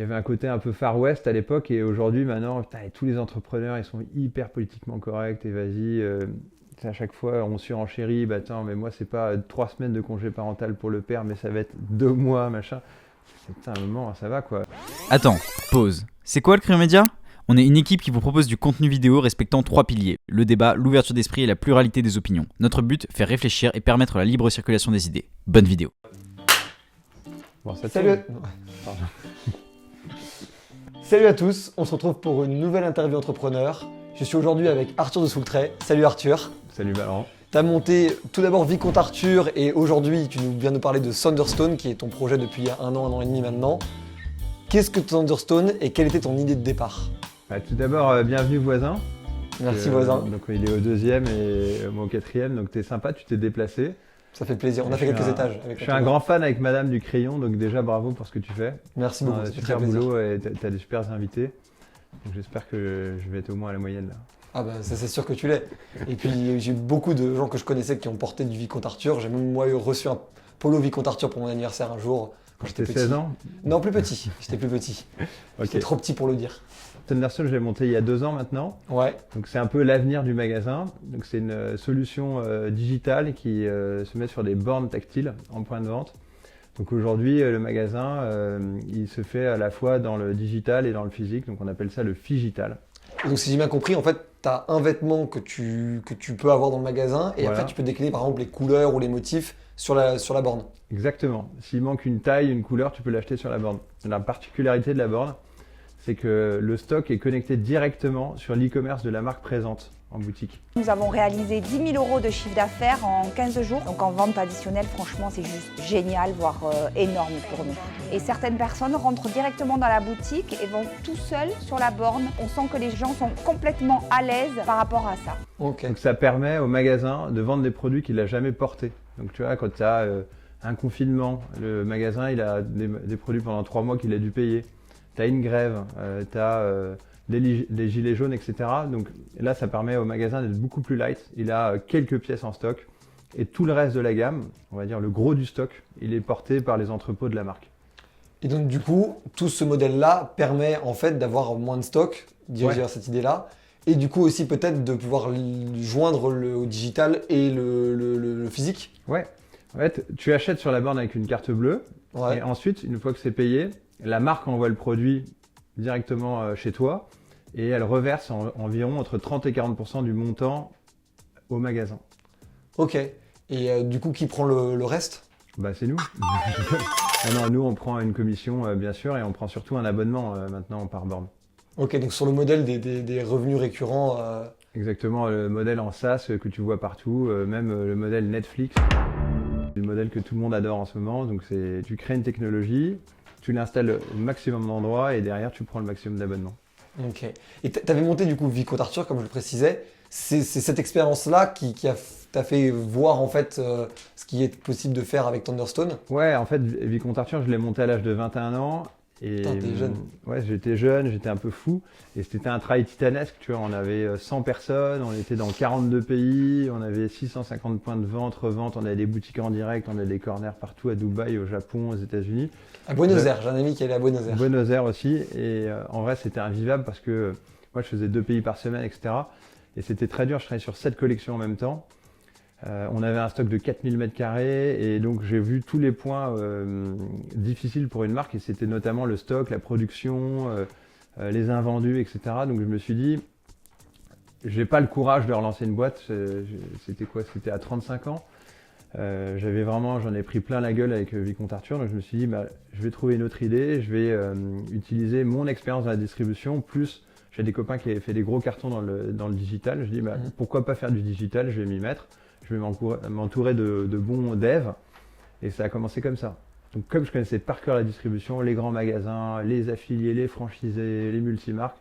il y avait un côté un peu Far West à l'époque et aujourd'hui, maintenant, putain, tous les entrepreneurs, ils sont hyper politiquement corrects et vas-y, à chaque fois, on surenchérit, bah attends, mais moi, c'est pas 3 semaines de congé parental pour le père, mais ça va être 2 mois, machin. Putain, un moment, ça va quoi. Attends, pause. C'est quoi le Crayon Média ? On est une équipe qui vous propose du contenu vidéo respectant 3 piliers. Le débat, l'ouverture d'esprit et la pluralité des opinions. Notre but, faire réfléchir et permettre la libre circulation des idées. Bonne vidéo. Bon, ça Salut. Pardon. Salut à tous, on se retrouve pour une nouvelle interview entrepreneur. Je suis aujourd'hui avec Arthur de Soultray. Salut Arthur. Salut Valorant. Tu as monté tout d'abord Vicomte Arthur et aujourd'hui tu viens nous parler de Thunderstone qui est ton projet depuis un an et demi maintenant. Qu'est-ce que Thunderstone et quelle était ton idée de départ ? Bah, tout d'abord, bienvenue voisin. Merci voisin. Donc il est au 2e et moi au 4e, donc t'es sympa, tu t'es déplacé. Ça fait plaisir, on a fait quelques étages. Je suis un grand fan avec Madame du Crayon, donc déjà bravo pour ce que tu fais. Merci beaucoup, ça fait très super plaisir. boulot et t'as des super invités. Donc j'espère que je vais être au moins à la moyenne là. Ah bah ça c'est sûr que tu l'es. Et puis j'ai beaucoup de gens que je connaissais qui ont porté du Vicomte Arthur. J'ai même moi reçu un polo Vicomte Arthur pour mon anniversaire un jour. Quand j'étais petit. 16 ans. Non, plus petit. J'étais plus petit. Ok. J'étais trop petit pour le dire. Thunderstone, je l'ai monté il y a 2 ans maintenant. Ouais. Donc c'est un peu l'avenir du magasin. Donc c'est une solution digitale qui se met sur des bornes tactiles en point de vente. Donc aujourd'hui, le magasin, il se fait à la fois dans le digital et dans le physique. Donc on appelle ça le Figital. Et donc si j'ai bien compris, en fait, tu as un vêtement que tu peux avoir dans le magasin et Voilà. après tu peux décliner par exemple les couleurs ou les motifs sur la borne. Exactement. S'il manque une taille, une couleur, tu peux l'acheter sur la borne. La particularité de la borne, c'est que le stock est connecté directement sur l'e-commerce de la marque présente en boutique. Nous avons réalisé 10 000 € de chiffre d'affaires en 15 jours. Donc en vente additionnelle, franchement, c'est juste génial, voire énorme pour nous. Et certaines personnes rentrent directement dans la boutique et vont tout seuls sur la borne. On sent que les gens sont complètement à l'aise par rapport à ça. Ok. Donc ça permet au magasin de vendre des produits qu'il n'a jamais portés. Donc tu vois, quand tu as un confinement, le magasin il a des produits pendant 3 mois qu'il a dû payer. Tu as une grève, tu as des gilets jaunes, etc. Donc là, ça permet au magasin d'être beaucoup plus light. Il a quelques pièces en stock et tout le reste de la gamme, on va dire le gros du stock, il est porté par les entrepôts de la marque. Et donc du coup, tout ce modèle-là permet en fait d'avoir moins de stock, dirigé Ouais. vers cette idée-là, et du coup aussi peut-être de pouvoir joindre le digital et le physique. Ouais. En fait, tu achètes sur la borne avec une carte bleue Ouais. et ensuite, une fois que c'est payé, la marque envoie le produit directement chez toi et elle reverse environ entre 30 et 40% du montant au magasin. Ok. Et du coup, qui prend le reste ? Bah c'est nous. Non, nous on prend une commission bien sûr et on prend surtout un abonnement maintenant par borne. Ok, donc sur le modèle des revenus récurrents. Exactement, le modèle en SaaS que tu vois partout, même le modèle Netflix, c'est le modèle que tout le monde adore en ce moment. Donc c'est, tu crées une technologie, tu l'installes au maximum d'endroits et derrière tu prends le maximum d'abonnements. Ok. Et tu avais monté du coup Vicomte Arthur, comme je le précisais. C'est cette expérience-là qui t'a fait voir en fait ce qui est possible de faire avec Thunderstone. Ouais, en fait, Vicomte Arthur, je l'ai monté à l'âge de 21 ans. Et Putain, t'es jeune. Ouais, j'étais jeune, j'étais un peu fou. Et c'était un travail titanesque, tu vois. On avait 100 personnes, on était dans 42 pays, on avait 650 points de vente, revente, on avait des boutiques en direct, on avait des corners partout à Dubaï, au Japon, aux États-Unis. À Buenos Aires, j'ai un ami qui est allé à Buenos Aires. Buenos Aires aussi. Et en vrai, c'était invivable parce que moi, je faisais 2 pays par semaine, etc. Et c'était très dur, je travaillais sur 7 collections en même temps. On avait un stock de 4000 m² et donc j'ai vu tous les points difficiles pour une marque et c'était notamment le stock, la production, les invendus, etc. Donc je me suis dit, j'ai pas le courage de relancer une boîte. C'était quoi? C'était à 35 ans. J'en ai pris plein la gueule avec Vicomte Arthur. Donc je me suis dit, bah, je vais trouver une autre idée. Je vais utiliser mon expérience dans la distribution plus j'ai des copains qui avaient fait des gros cartons dans le digital. Je dis, bah, pourquoi pas faire du digital? Je vais m'y mettre. Je vais m'entourer de bons devs. Et ça a commencé comme ça. Donc comme je connaissais par cœur la distribution, les grands magasins, les affiliés, les franchisés, les multimarques,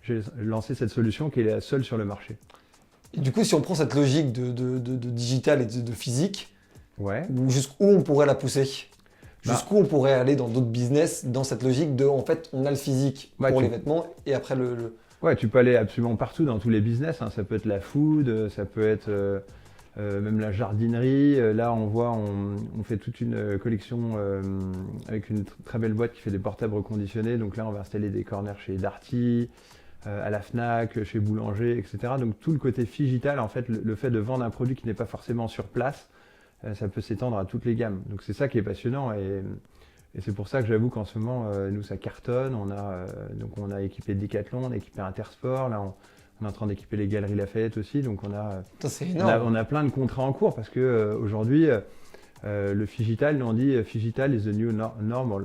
j'ai lancé cette solution qui est la seule sur le marché. Et du coup, si on prend cette logique de digital et de physique, Ouais. jusqu'où on pourrait la pousser? Bah. Jusqu'où on pourrait aller dans d'autres business dans cette logique de, en fait, on a le physique Ouais, pour tu- les vêtements et après le... Ouais, tu peux aller absolument partout dans tous les business. Hein. Ça peut être la food, ça peut être même la jardinerie. Là, on fait toute une collection avec une très belle boîte qui fait des portables reconditionnés. Donc là, on va installer des corners chez Darty, à la Fnac, chez Boulanger, etc. Donc tout le côté figital, en fait, le fait de vendre un produit qui n'est pas forcément sur place, ça peut s'étendre à toutes les gammes. Donc c'est ça qui est passionnant et c'est pour ça que j'avoue qu'en ce moment, nous, ça cartonne. Donc on a équipé Decathlon, on a équipé Intersport. Là, on est en train d'équiper les Galeries Lafayette aussi. Donc C'est énorme. on a plein de contrats en cours parce que aujourd'hui, le Figital, nous on dit Figital is the new normal.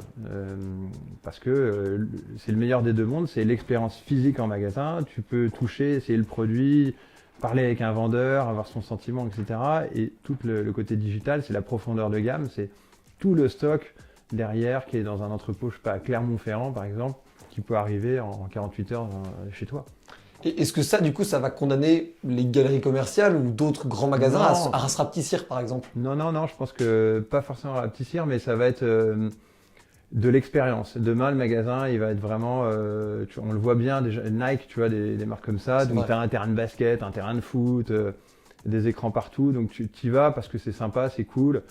Parce que c'est le meilleur des deux mondes. C'est l'expérience physique en magasin. Tu peux toucher, essayer le produit, parler avec un vendeur, avoir son sentiment, etc. Et tout le côté digital, c'est la profondeur de gamme. C'est tout le stock derrière qui est dans un entrepôt, je sais pas, à Clermont-Ferrand par exemple, qui peut arriver en 48 heures chez toi. Et est-ce que ça, du coup, ça va condamner les galeries commerciales ou d'autres grands magasins à se rapetissir, par exemple? Non, je pense que pas forcément à rapetissir, mais ça va être de l'expérience. Demain, le magasin, il va être vraiment, on le voit bien déjà, Nike, tu vois, des marques comme ça. Donc, tu as un terrain de basket, un terrain de foot, des écrans partout. Donc, tu y vas parce que c'est sympa, c'est cool.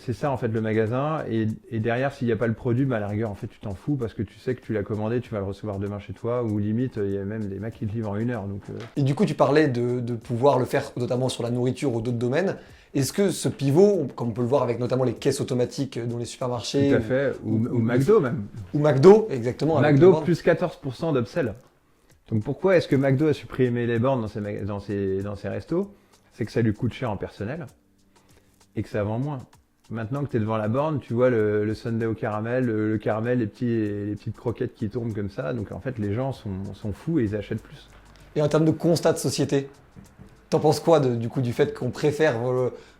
C'est ça en fait le magasin et derrière s'il n'y a pas le produit, à la rigueur en fait tu t'en fous parce que tu sais que tu l'as commandé, tu vas le recevoir demain chez toi ou limite il y a même des mecs qui te livrent en 1 heure. Et du coup tu parlais de pouvoir le faire notamment sur la nourriture ou d'autres domaines. Est-ce que ce pivot, comme on peut le voir avec notamment les caisses automatiques dans les supermarchés, tout à fait, ou McDo même. Ou McDo, exactement. McDo plus 14% d'upsell. Donc pourquoi est-ce que McDo a supprimé les bornes dans ses restos? C'est que ça lui coûte cher en personnel. Et que ça vend moins. Maintenant que tu es devant la borne, tu vois le sundae au caramel, le caramel, les petites croquettes qui tournent comme ça. Donc en fait, les gens sont fous et ils achètent plus. Et en termes de constat de société, t'en penses quoi du coup du fait qu'on préfère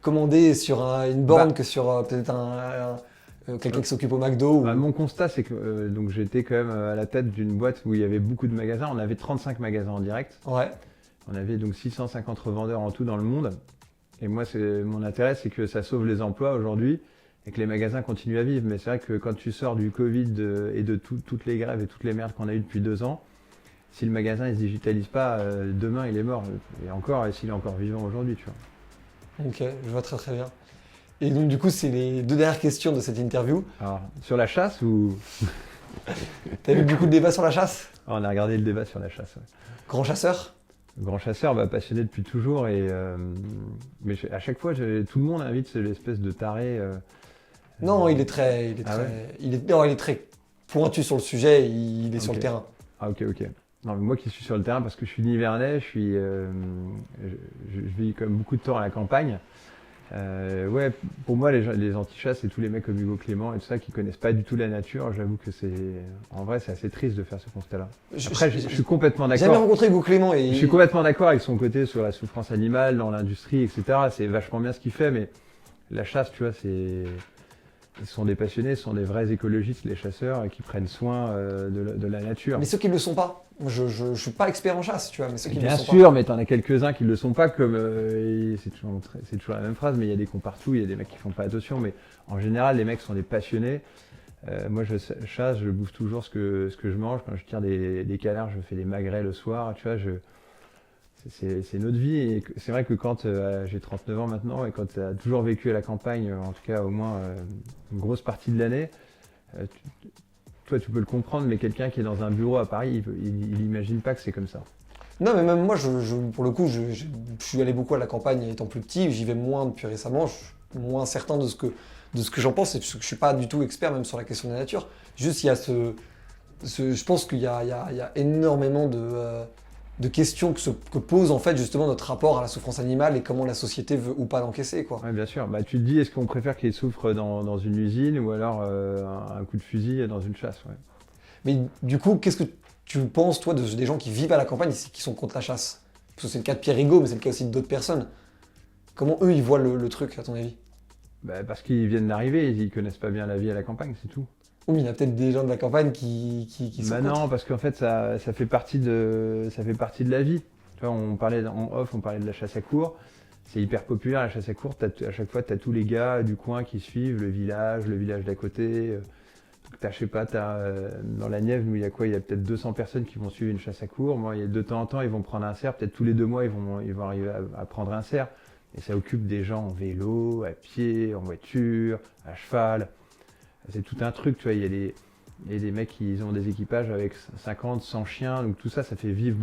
commander sur une borne que sur peut-être quelqu'un qui s'occupe au McDo Mon constat, c'est que donc j'étais quand même à la tête d'une boîte où il y avait beaucoup de magasins. On avait 35 magasins en direct. Ouais. On avait donc 650 revendeurs en tout dans le monde. Et moi, mon intérêt, c'est que ça sauve les emplois aujourd'hui et que les magasins continuent à vivre. Mais c'est vrai que quand tu sors du Covid et de toutes les grèves et toutes les merdes qu'on a eues depuis 2 ans, si le magasin ne se digitalise pas, demain, il est mort. Et s'il est encore vivant aujourd'hui, tu vois. Ok, je vois très très bien. Et donc du coup, c'est les 2 dernières questions de cette interview. Alors, sur la chasse ou... T'as vu beaucoup de débats sur la chasse? On a regardé le débat sur la chasse. Ouais. Grand chasseur? Grand chasseur, passionné depuis toujours. Mais à chaque fois, tout le monde invite l'espèce de taré. Non, il est très pointu sur le sujet, il est sur le terrain. Ah ok. Non, mais moi qui suis sur le terrain parce que je suis nivernais, je vis quand même beaucoup de temps à la campagne. Ouais, pour moi, les anti-chasses, c'est tous les mecs comme Hugo Clément et tout ça qui connaissent pas du tout la nature. J'avoue que en vrai, c'est assez triste de faire ce constat-là. Après, je suis complètement d'accord. J'ai jamais rencontré Hugo Clément et... Je suis complètement d'accord avec son côté sur la souffrance animale, dans l'industrie, etc. C'est vachement bien ce qu'il fait, mais la chasse, tu vois, ils sont des passionnés, ce sont des vrais écologistes, les chasseurs, qui prennent soin de la nature. Mais ceux qui ne le sont pas. Je suis pas expert en chasse, tu vois, mais ceux qui ne le sont pas. Bien sûr, mais t'en as quelques-uns qui ne le sont pas, comme c'est toujours la même phrase, mais il y a des cons partout, il y a des mecs qui font pas attention, mais en général, les mecs sont des passionnés. Moi, je chasse, je bouffe toujours ce que je mange. Quand je tire des canards, je fais des magrets le soir, tu vois, c'est notre vie. Et c'est vrai que quand j'ai 39 ans maintenant, et quand tu as toujours vécu à la campagne, en tout cas au moins une grosse partie de l'année, toi, tu peux le comprendre, mais quelqu'un qui est dans un bureau à Paris, il n'imagine pas que c'est comme ça. Non, mais même moi, pour le coup, je suis allé beaucoup à la campagne étant plus petit. J'y vais moins depuis récemment. Je suis moins certain de ce que j'en pense. Et parce que je suis pas du tout expert même sur la question de la nature. Juste, il y a je pense qu'il y a énormément de questions que pose en fait justement notre rapport à la souffrance animale et comment la société veut ou pas l'encaisser, quoi. Ouais, bien sûr. Tu te dis, est-ce qu'on préfère qu'ils souffrent dans une usine ou alors un coup de fusil dans une chasse, ouais. Mais du coup, qu'est-ce que tu penses, toi, des gens qui vivent à la campagne et qui sont contre la chasse? Parce que c'est le cas de Pierre Rigaud, mais c'est le cas aussi d'autres personnes. Comment eux, ils voient le truc, à ton avis? Parce qu'ils viennent d'arriver, ils connaissent pas bien la vie à la campagne, c'est tout. Oui, il y a peut-être des gens de la campagne qui sont contre. Non, parce qu'en fait, ça fait partie de la vie. Tu vois, on parlait de la chasse à courre. C'est hyper populaire, la chasse à courre. À chaque fois, tu as tous les gars du coin qui suivent, le village d'à côté. Je sais pas, dans la Nièvre, nous, il y a quoi? Il y a peut-être 200 personnes qui vont suivre une chasse à courre. Moi, de temps en temps, ils vont prendre un cerf. Peut-être tous les 2 mois, ils vont arriver à prendre un cerf. Et ça occupe des gens en vélo, à pied, en voiture, à cheval. C'est tout un truc, tu vois. Il y a des mecs qui ont des équipages avec 50, 100 chiens. Donc tout ça, ça fait vivre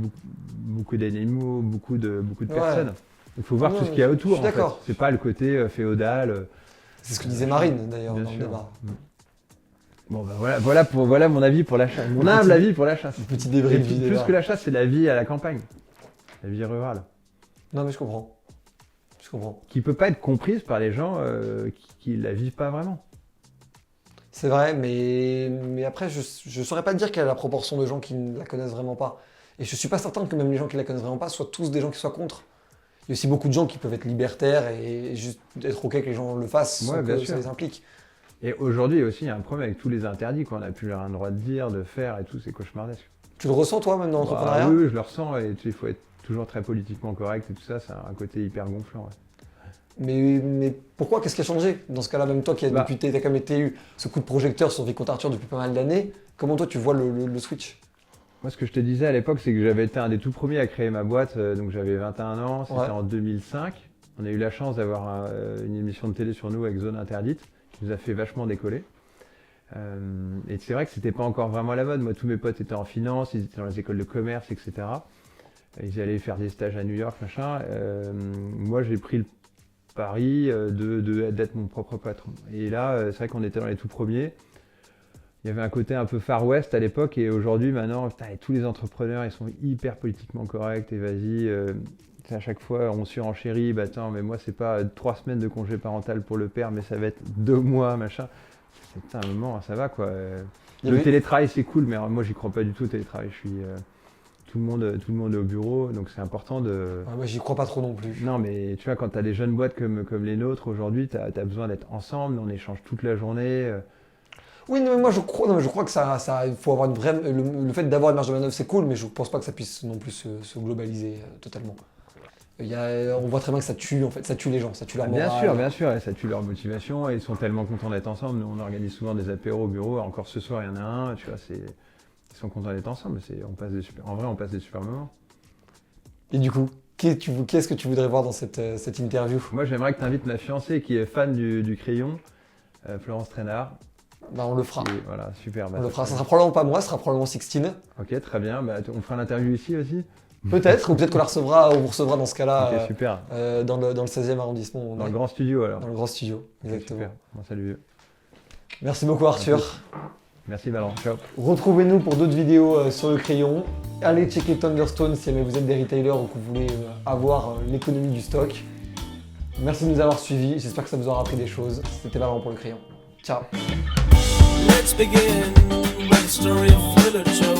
beaucoup d'animaux, beaucoup de personnes. Il faut voir tout ce qu'il y a autour. Je suis d'accord. C'est pas le côté féodal. C'est ce que disait Marine d'ailleurs Bien dans le sûr. débat. Bon, bah voilà mon avis pour la chasse. Mon humble avis pour la chasse. Petit débrief Et du plus débat. que la chasse, c'est la vie à la campagne, la vie rurale, Non mais je comprends. Je comprends. qui peut pas être comprise par les gens qui la vivent pas vraiment. C'est vrai, mais après, je saurais pas te dire quelle est la proportion de gens qui ne la connaissent vraiment pas. Et je suis pas certain que même les gens qui la connaissent vraiment pas soient tous des gens qui soient contre. Il y a aussi beaucoup de gens qui peuvent être libertaires et juste être OK que les gens le fassent sans Ouais, bien que sûr. ça les implique. Et aujourd'hui aussi, il y a un problème avec tous les interdits, quoi. On n'a plus rien le droit de dire, de faire et tout, c'est cauchemardesque. Tu le ressens toi même dans l'entrepreneuriat? Oui, je le ressens et il faut être toujours très politiquement correct et tout ça, c'est un côté hyper gonflant. Ouais. Mais pourquoi? Qu'est-ce qui a changé? Dans ce cas-là, même toi qui as Bah. depuis t'as quand même été eu ce coup de projecteur sur Vicomte Arthur depuis pas mal d'années, comment toi tu vois le switch? Moi, ce que je te disais à l'époque, c'est que j'avais été un des tout premiers à créer ma boîte, donc j'avais 21 ans, c'était Ouais. en 2005. On a eu la chance d'avoir une émission de télé sur nous avec Zone Interdite, qui nous a fait vachement décoller. Et c'est vrai que c'était pas encore vraiment la mode. Moi, tous mes potes étaient en finance, ils étaient dans les écoles de commerce, etc. Ils allaient faire des stages à New York, machin. Moi, j'ai pris le pari d'être mon propre patron. Et là, c'est vrai qu'on était dans les tout premiers. Il y avait un côté un peu Far West à l'époque et aujourd'hui, maintenant, putain, tous les entrepreneurs, ils sont hyper politiquement corrects et vas-y, à chaque fois, on surenchérit, bah attends, mais moi, c'est pas 3 semaines de congé parental pour le père, mais ça va être 2 mois, machin. Putain, un moment, ça va quoi. Le télétravail, c'est cool, mais moi, j'y crois pas du tout au télétravail. Tout le monde est au bureau, donc c'est important de... Ah, moi j'y crois pas trop non plus. Non, mais tu vois, quand tu as des jeunes boîtes comme les nôtres aujourd'hui, tu as besoin d'être ensemble, on échange toute la journée. Oui, non, mais moi je crois que il faut avoir une vraie. Le fait d'avoir une marge de manœuvre c'est cool, mais je pense pas que ça puisse non plus se globaliser totalement. On voit très bien que ça tue en fait, ça tue les gens, ça tue leur morale. Bien sûr, et ça tue leur motivation, et ils sont tellement contents d'être ensemble. Nous, on organise souvent des apéros au bureau, encore ce soir il y en a un, tu vois, ils sont contents d'être ensemble, en vrai on passe des super moments. Et du coup, qu'est-ce que tu voudrais voir dans cette interview? Moi j'aimerais que tu invites ma fiancée qui est fan du crayon, Florence Trainard. Bah on le fera. Voilà, super. On le fera. Ça sera probablement pas moi, ça sera probablement Sixtine. Ok, très bien. Bah, on fera l'interview ici aussi. Peut-être, ou peut-être qu'on vous recevra dans ce cas-là. Ok, super. Dans le 16e arrondissement. Dans le grand studio alors. Dans le grand studio, exactement. Super. Bon, salut. Merci beaucoup Arthur. Merci Valent. Ciao. Retrouvez-nous pour d'autres vidéos sur le crayon. Allez checker Thunderstone si jamais vous êtes des retailers ou que vous voulez avoir l'économie du stock. Merci de nous avoir suivis. J'espère que ça vous aura appris des choses. C'était Valent pour le crayon. Ciao. Let's begin with a story of literature.